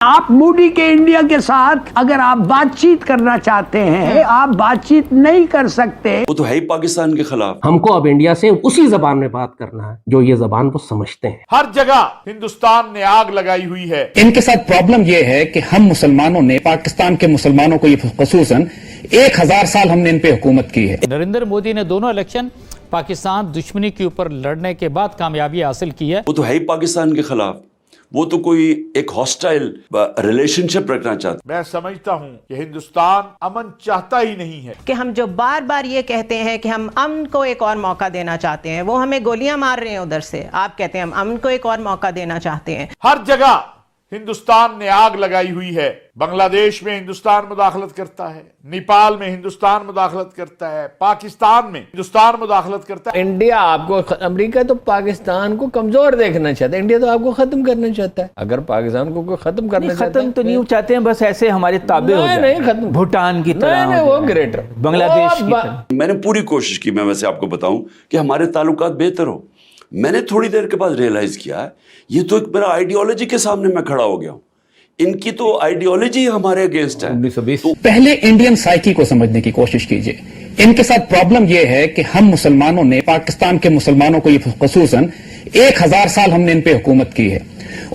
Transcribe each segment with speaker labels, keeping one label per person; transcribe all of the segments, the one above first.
Speaker 1: आप मोदी के इंडिया के साथ अगर आप बातचीत करना चाहते हैं, आप बातचीत नहीं कर सकते।
Speaker 2: वो तो है ही पाकिस्तान के खिलाफ।
Speaker 3: हमको अब इंडिया से उसी जबान में बात करना है जो ये जबान वो समझते हैं।
Speaker 4: हर जगह हिंदुस्तान ने आग लगाई हुई है।
Speaker 5: इनके साथ प्रॉब्लम यह है कि हम मुसलमानों ने, पाकिस्तान के मुसलमानों को, ये खसूसन 1000 साल हमने इन पे हुकूमत की है।
Speaker 6: नरेंद्र मोदी ने दोनों इलेक्शन पाकिस्तान दुश्मनी के ऊपर लड़ने के बाद कामयाबी हासिल की है।
Speaker 2: वो तो है ही पाकिस्तान के खिलाफ। वो तो कोई एक हॉस्टाइल रिलेशनशिप रखना चाहता।
Speaker 4: मैं समझता हूं कि हिंदुस्तान अमन चाहता ही नहीं है।
Speaker 7: कि हम जो बार बार ये कहते हैं कि हम अमन को एक और मौका देना चाहते हैं, वो हमें गोलियां मार रहे हैं उधर से। आप कहते हैं हम अमन को एक और मौका देना चाहते हैं।
Speaker 4: हर जगह हिंदुस्तान ने आग लगाई हुई है। बांग्लादेश में हिंदुस्तान मुदाखलत करता है, नेपाल में हिंदुस्तान मुदाखलत करता है, पाकिस्तान में हिंदुस्तान मुदाखलत करता है।
Speaker 8: इंडिया आपको, अमेरिका तो पाकिस्तान को कमजोर देखना चाहता है, इंडिया तो आपको खत्म करना चाहता है। अगर पाकिस्तान को खत्म करना चाहता है,
Speaker 9: खत्म तो नहीं चाहते हैं, बस ऐसे हमारे ताबे हो जाए।
Speaker 8: नहीं खत्म,
Speaker 9: भूटान की तरह,
Speaker 8: वो ग्रेटर
Speaker 9: बांग्लादेश की तरह।
Speaker 2: मैंने पूरी कोशिश की, मैं वैसे आपको बताऊं कि हमारे ताल्लुकात बेहतर हो। मैंने थोड़ी देर के बाद रियलाइज किया ये तो एक मेरा आइडियोलॉजी के सामने मैं खड़ा हो गया हूं। इनकी तो आइडियोलॉजी हमारे अगेंस्ट है।
Speaker 5: 1920 पहले इंडियन साइकी को समझने की कोशिश कीजिए। इनके साथ प्रॉब्लम यह है कि हम मुसलमानों ने, पाकिस्तान के मुसलमानों को, ये खसूसन 1000 साल हमने इन पे हुकूमत की है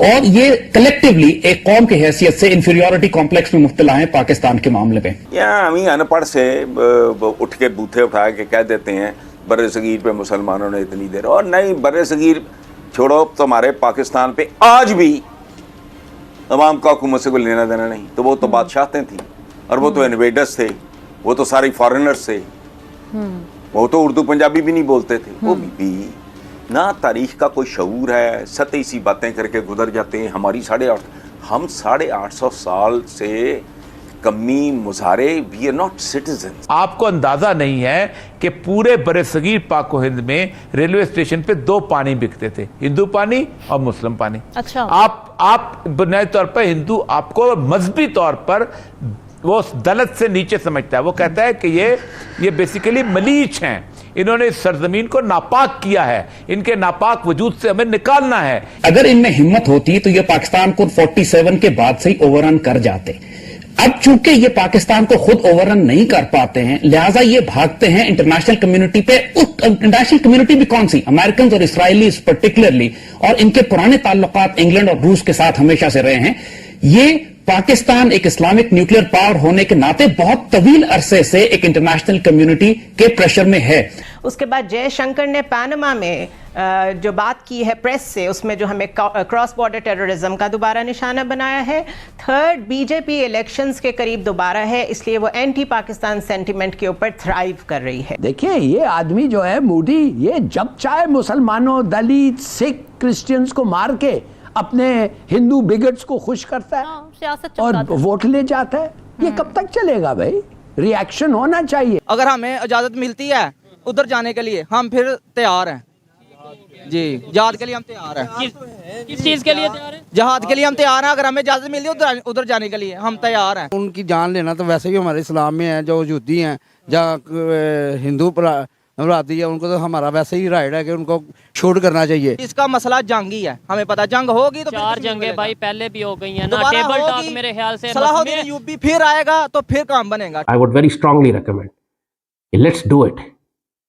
Speaker 5: और ये कलेक्टिवली एक कौम की हैसियत से इंफीरियरिटी कॉम्प्लेक्स में मुब्तला है पाकिस्तान के मामले में।
Speaker 10: यहाँ हम ही अनपढ़ से उठ के बूथे उठा के कह देते हैं बर्रे सगीर पे मुसलमानों ने इतनी देर, और नहीं, बर्रे सगीर छोड़ो, तुम्हारे पाकिस्तान पे आज भी तमाम का हुकूमत से कोई लेना देना नहीं। तो वो तो बादशाहतें थी और वो तो इन्वेडर्स थे, वो तो सारी फॉरेनर्स थे, वो तो उर्दू पंजाबी भी नहीं बोलते थे। वो भी ना तारीख का कोई शऊर है, सतही सी बातें करके गुजर जाते हैं। हमारी 850 साल से कमी मुजारे, वी आर नॉट सिटीजन।
Speaker 4: आपको अंदाजा नहीं है कि पूरे बरसगीर पाको हिंद में रेलवे स्टेशन पे 2 पानी बिकते थे, हिंदू पानी और मुस्लिम पानी।
Speaker 7: अच्छा,
Speaker 4: आप बुनियादी तौर पर हिंदू आपको मजहबी तौर पर वो दलत से नीचे समझता है। वो कहता है कि ये बेसिकली मलीच हैं, इन्होंने इस सरजमीन को नापाक किया है, इनके नापाक वजूद से हमें निकालना है।
Speaker 5: अगर इनमें हिम्मत होती तो ये पाकिस्तान को 47 के बाद से ही ओवररन कर जाते। अब चूंकि ये पाकिस्तान को खुद ओवररन नहीं कर पाते हैं, लिहाजा ये भागते हैं इंटरनेशनल कम्युनिटी पे। इंटरनेशनल कम्युनिटी भी कौन सी, अमेरिकन और इसराइली पर्टिकुलरली, और इनके पुराने ताल्लुकात इंग्लैंड और रूस के साथ हमेशा से रहे हैं। ये पाकिस्तान एक इस्लामिक न्यूक्लियर पावर होने के नाते बहुत तवील अरसे से एक इंटरनेशनल कम्युनिटी के प्रेशर में है।
Speaker 7: उसके बाद जयशंकर ने पैनामा में जो बात की है प्रेस से, उसमें जो हमें क्रॉस बॉर्डर टेररिज्म का दोबारा निशाना बनाया है। थर्ड, बीजेपी इलेक्शंस के करीब दोबारा है, इसलिए वो एंटी पाकिस्तान सेंटिमेंट के ऊपर थ्राइव कर रही है।
Speaker 1: देखिए, ये आदमी जो है मोदी, ये जब चाहे मुसलमानों, दलित, सिख, क्रिश्चियंस को मार के अपने हिंदू बिगट्स को खुश करता है और वोट ले जाता है। ये कब तक चलेगा भाई? रिएक्शन होना चाहिए।
Speaker 9: अगर हमें इजाजत मिलती है उधर जाने के लिए, हम फिर तैयार हैं जी। जहाद के लिए हम तैयार हैं।
Speaker 6: किस चीज के लिए तैयार हैं?
Speaker 9: जहाद के लिए हम तैयार हैं। अगर हमें इजाजत मिलती है उधर जाने के लिए, हम तैयार हैं।
Speaker 8: उनकी जान लेना तो वैसे भी हमारे इस्लाम में है, जो यहूदी हैं या हिंदू अपराधी है, उनको तो हमारा वैसे ही राइट है कि उनको शूट करना चाहिए।
Speaker 9: इसका मसला जंग ही है, हमें पता जंग होगी तो
Speaker 6: 4 जंगें भाई पहले भी हो गई हैं ना। टेबल टॉक मेरे ख्याल से
Speaker 9: सलाहुद्दीन यूबी फिर आएगा तो फिर काम बनेगा।
Speaker 3: I would very strongly recommend, let's do it.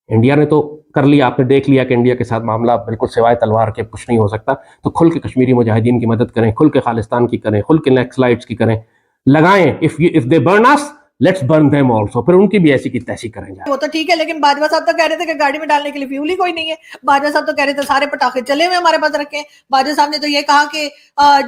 Speaker 3: India ने तो कर लिया, आपने देख लिया कि इंडिया के साथ मामला बिल्कुल सिवाय तलवार के कुछ नहीं हो सकता। तो खुल के कश्मीरी मुजाहिदीन की मदद करें, खुल के खालिस्तान की करें, खुल के नक्सलाइट्स की करें, लगाएं। If they burn us, let's burn them also. फिर उनकी भी ऐसी की तैसी करेंगे।
Speaker 11: वो तो ठीक है, लेकिन बाजवा साहब तो कह रहे थे कि गाड़ी में डालने के लिए फ्यूल ही कोई नहीं है। बाजवा साहब तो कह रहे थे सारे पटाखे चले हुए हमारे पास रखे। बाजवा साहब ने तो ये कहा कि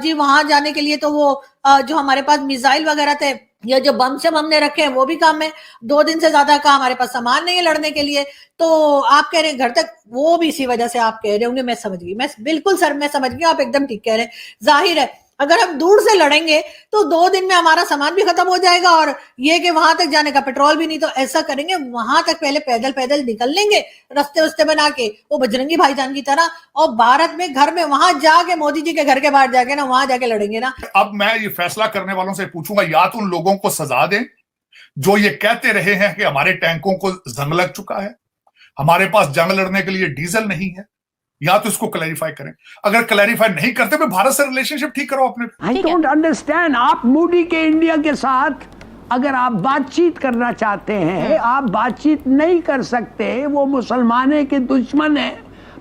Speaker 11: जी वहां जाने के लिए तो वो जो हमारे पास मिसाइल वगैरह थे या जो बम शम हमने रखे हैं वो भी काम है। 2 दिन से ज्यादा का हमारे पास सामान नहीं है लड़ने के लिए। तो आप कह रहे हैं घर तक, वो भी इसी वजह से आप कह रहे होंगे। मैं समझ गई, मैं बिल्कुल सर, मैं समझ गई, आप एकदम ठीक कह रहे हैं। जाहिर है अगर हम दूर से लड़ेंगे तो 2 दिन में हमारा सामान भी खत्म हो जाएगा, और ये कि वहां तक जाने का पेट्रोल भी नहीं। तो ऐसा करेंगे, वहां तक पहले पैदल पैदल निकल लेंगे, रास्ते वस्ते बना के, वो बजरंगी भाईजान की तरह, और भारत में घर में वहां जाके, मोदी जी के घर के बाहर जाके ना, वहां जाके लड़ेंगे ना।
Speaker 4: अब मैं ये फैसला करने वालों से पूछूंगा, या तो उन लोगों को सजा दें जो ये कहते रहे हैं कि हमारे टैंकों को जंग लग चुका है, हमारे पास जंग लड़ने के लिए डीजल नहीं है,
Speaker 12: या तो इसको क्लैरिफाई करें, अगर क्लैरिफाई नहीं करते तो भारत से रिलेशनशिप ठीक करो अपने।
Speaker 1: आई डोंट अंडरस्टैंड, आप मोदी के इंडिया के साथ अगर आप बातचीत करना चाहते हैं, आप बातचीत नहीं कर सकते। वो मुसलमानों के दुश्मन है,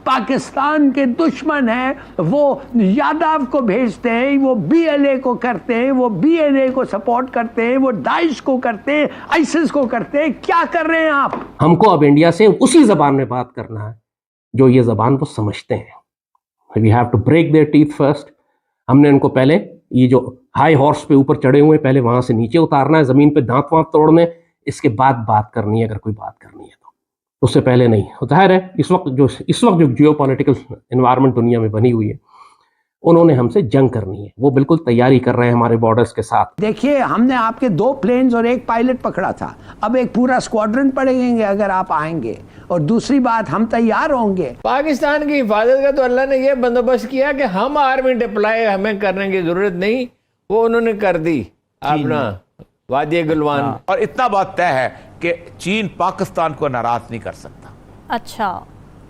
Speaker 1: पाकिस्तान के दुश्मन है, वो यादव को भेजते हैं, वो बीएलए को करते हैं, वो बीएनए को सपोर्ट करते हैं, वो दाइश को करते हैं, आईसिस को करते हैं। क्या कर रहे हैं आप?
Speaker 3: हमको अब इंडिया से उसी जबान में बात करना है जो ये जबान वो समझते हैं। We have to break their teeth first. हमने उनको पहले ये जो हाई हॉर्स पे ऊपर चढ़े हुए पहले वहां से नीचे उतारना है, जमीन पे दांत वांत तोड़ने, इसके बाद बात करनी है अगर कोई बात करनी है तो, उससे पहले नहीं। जाहिर है इस वक्त जो जियोपॉलिटिकल एनवायरनमेंट दुनिया में बनी हुई है, उन्होंने हमसे जंग करनी है, वो बिल्कुल तैयारी कर रहे हैं हमारे बॉर्डर्स के साथ।
Speaker 1: देखिए, हमने आपके 2 प्लेन्स और 1 पायलट पकड़ा था, अब एक पूरा स्क्वाड्रन पड़ेंगे अगर आप आएंगे। और दूसरी बात, हम तैयार होंगे।
Speaker 13: पाकिस्तान की हिफाजत का तो अल्लाह ने यह बंदोबस्त किया कि हम आर्मी डिप्लॉय हमें करने की जरूरत नहीं, वो उन्होंने कर दी अपना वादी गलवान।
Speaker 4: और इतना बात तय है कि चीन पाकिस्तान को नाराज नहीं कर सकता।
Speaker 14: अच्छा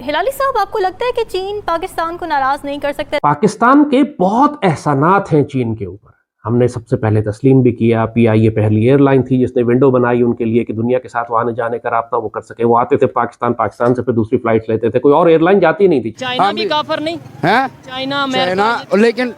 Speaker 14: हिलाली साहब, आपको लगता है कि चीन पाकिस्तान को नाराज नहीं कर सकता?
Speaker 3: पाकिस्तान के बहुत एहसानात हैं चीन के ऊपर, हमने सबसे पहले तस्लीम भी किया। पीआईए पहली एयरलाइन थी जिसने विंडो बनाई उनके लिए कि दुनिया के साथ वो आने जाने का रास्ता वो कर सके। वो आते थे पाकिस्तान से फिर दूसरी फ्लाइट लेते थे, कोई और एयरलाइन जाती नहीं थी।
Speaker 9: चाइना भी काफर नहीं
Speaker 8: है,
Speaker 9: चाइना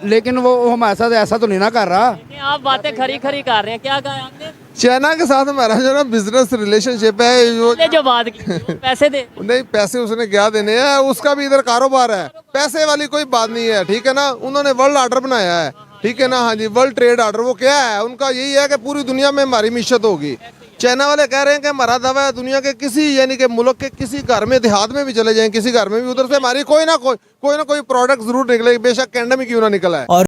Speaker 8: लेकिन वो हमारे साथ ऐसा तो नहीं ना कर रहा।
Speaker 9: आप बातें खरी खरी कर रहे हैं, क्या कहा आपने?
Speaker 15: चाइना के साथ हमारा जो ना बिजनेस रिलेशनशिप है,
Speaker 9: जो बात की पैसे दे
Speaker 15: नहीं, पैसे उसने क्या देने हैं, उसका भी इधर कारोबार है, पैसे वाली कोई बात नहीं है, ठीक है ना। उन्होंने वर्ल्ड ऑर्डर बनाया है, ठीक है ना, हाँ जी, वर्ल्ड ट्रेड ऑर्डर। वो क्या है उनका, यही है कि पूरी दुनिया में हमारी मीशत होगी। चाइना वाले कह रहे हैं कि हमारा दावा है दुनिया के किसी यानी कि मुल्क के किसी घर में, देहात में भी चले जाएं, किसी घर में भी, उधर से हमारी कोई ना कोई प्रोडक्ट जरूर निकलेगी, बेशक कैंडा में क्यों ना निकला है।